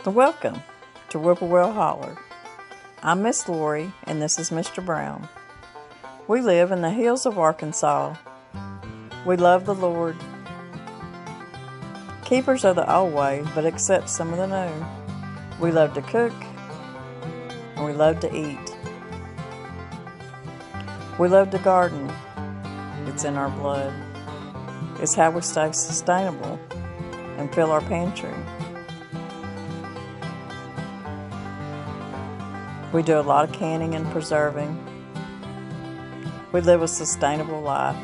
Welcome to Whippoorwill Holler. I'm Miss Lori, and this is Mr. Brown. We live in the hills of Arkansas. We love the Lord. Keepers of the old way, but accept some of the new. We love to cook, and we love to eat. We love to garden. It's in our blood. It's how we stay sustainable and fill our pantry. We do a lot of canning and preserving. We live a sustainable life.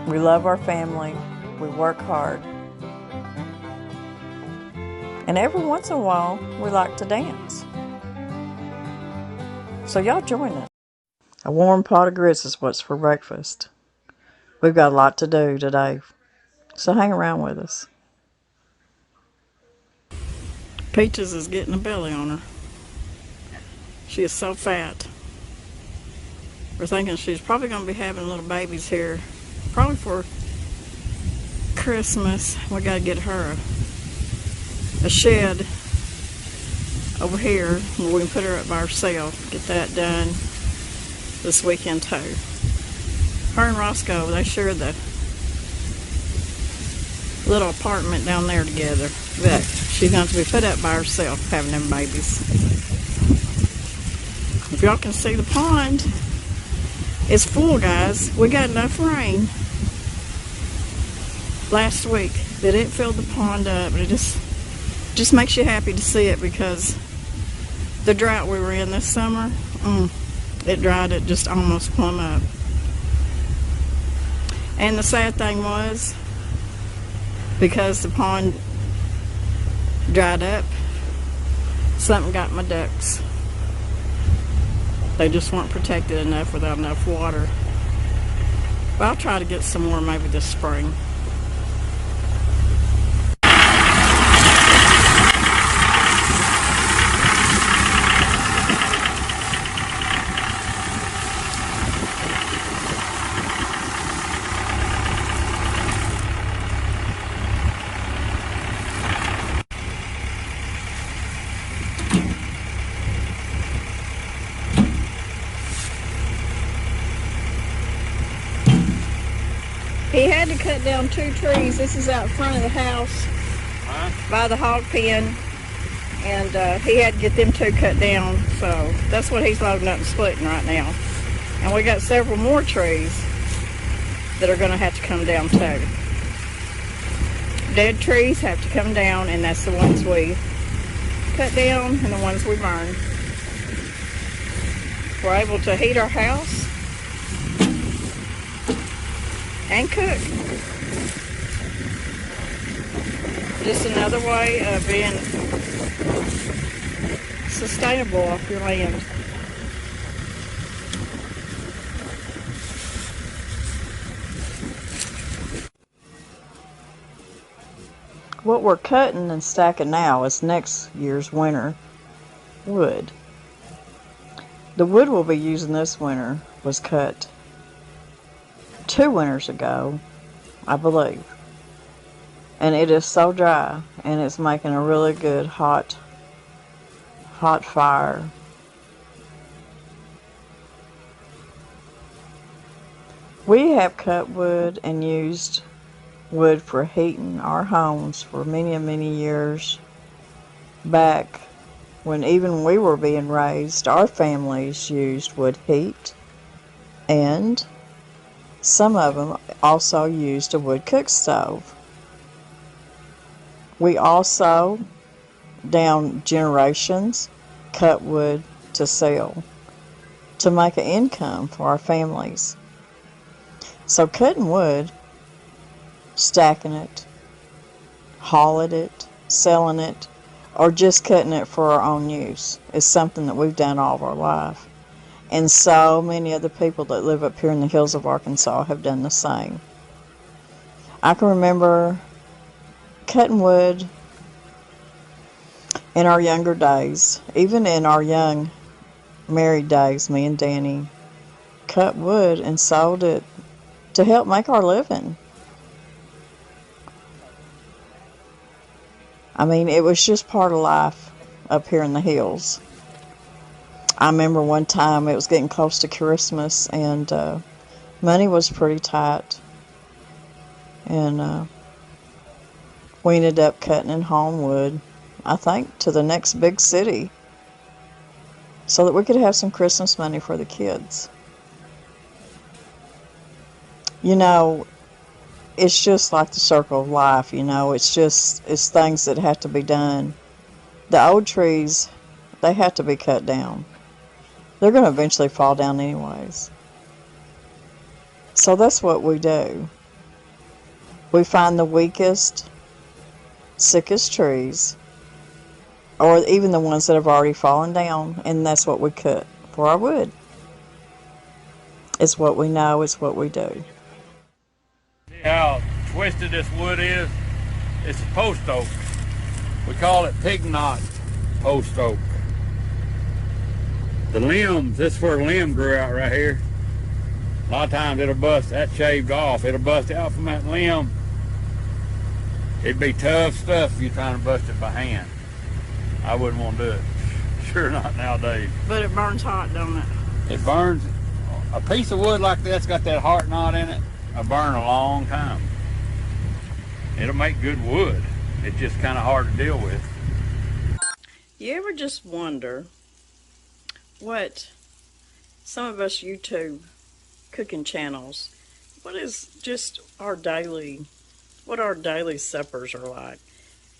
We love our family. We work hard. And every once in a while, we like to dance. So y'all join us. A warm pot of grits is what's for breakfast. We've got a lot to do today, so hang around with us. Peaches is getting a belly on her. She is so fat. We're thinking she's probably going to be having little babies here, probably for Christmas. We got to get her a shed over here where we can put her up by herself. Get that done this weekend too. Her and Roscoe, they share the little apartment down there together. But she's going to be put up by herself having them babies. If y'all can see the pond, it's full, guys. We got enough rain last week that it filled the pond up. And it just makes you happy to see it, because the drought we were in this summer, it dried it just almost plumb up. And the sad thing was, because the pond dried up, something got my ducks. They just weren't protected enough without enough water. But I'll try to get some more maybe this spring. He had to cut down 2 trees. This is out front of the house by the hog pen, and he had to get them 2 cut down, so that's what he's loading up and splitting right now. And we got several more trees that are going to have to come down too. Dead trees have to come down, and that's the ones we cut down and the ones we burn. We're able to heat our house and cook. Just another way of being sustainable off your land. What we're cutting and stacking now is next year's winter wood. The wood we'll be using this winter was cut 2 winters ago, I believe, and it is so dry, and it's making a really good hot fire. We have cut wood and used wood for heating our homes for many years back. When even we were being raised, our families used wood heat, and some of them also used a wood cook stove. We also, down generations, cut wood to sell, to make an income for our families. So cutting wood, stacking it, hauling it, selling it, or just cutting it for our own use is something that we've done all of our life. And so many of the people that live up here in the hills of Arkansas have done the same. I can remember cutting wood in our younger days. Even in our young married days, me and Danny cut wood and sold it to help make our living. I mean, it was just part of life up here in the hills. I remember one time it was getting close to Christmas, and money was pretty tight. And we ended up cutting and hauling wood, I think, to the next big city so that we could have some Christmas money for the kids. You know, it's just like the circle of life, you know. It's things that have to be done. The old trees, they have to be cut down. They're going to eventually fall down anyways. So that's what we do. We find the weakest, sickest trees, or even the ones that have already fallen down, and that's what we cut for our wood. It's what we know, it's what we do. See how twisted this wood is? It's a post oak. We call it pig knot post oak. The limbs, this is where a limb grew out right here. A lot of times it'll bust, that shaved off, it'll bust out from that limb. It'd be tough stuff if you're trying to bust it by hand. I wouldn't want to do it. Sure not nowadays. But it burns hot, don't it? It burns. A piece of wood like that's got that heart knot in it, it'll burn a long time. It'll make good wood. It's just kind of hard to deal with. You ever just wonder what some of us YouTube cooking channels, what our daily suppers are like?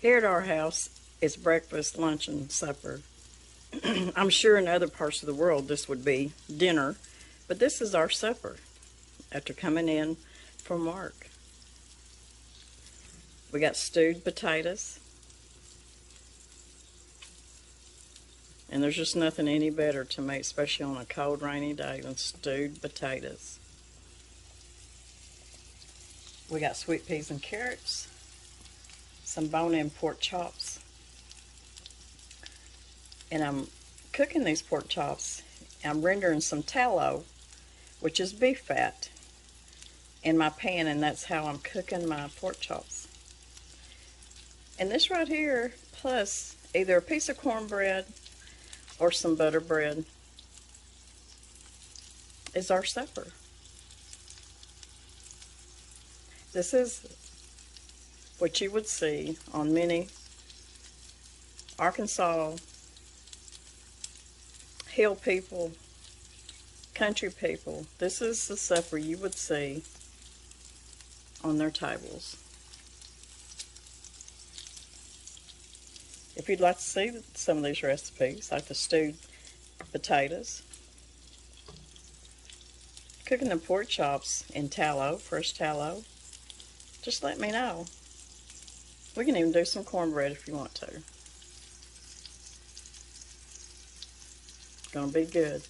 Here at our house, it's breakfast, lunch, and supper. I'm sure in other parts of the world this would be dinner, but this is our supper after coming in from work. We got stewed potatoes, and there's just nothing any better to make, especially on a cold, rainy day, than stewed potatoes. We got sweet peas and carrots, some bone-in pork chops, and I'm cooking these pork chops. I'm rendering some tallow, which is beef fat, in my pan, and that's how I'm cooking my pork chops. And this right here, plus either a piece of cornbread or some butter bread, is our supper. This is what you would see on many Arkansas hill people, country people. This is the supper you would see on their tables. If you'd like to see some of these recipes, like the stewed potatoes, cooking the pork chops in tallow, fresh tallow, just let me know. We can even do some cornbread if you want to. It's gonna be good.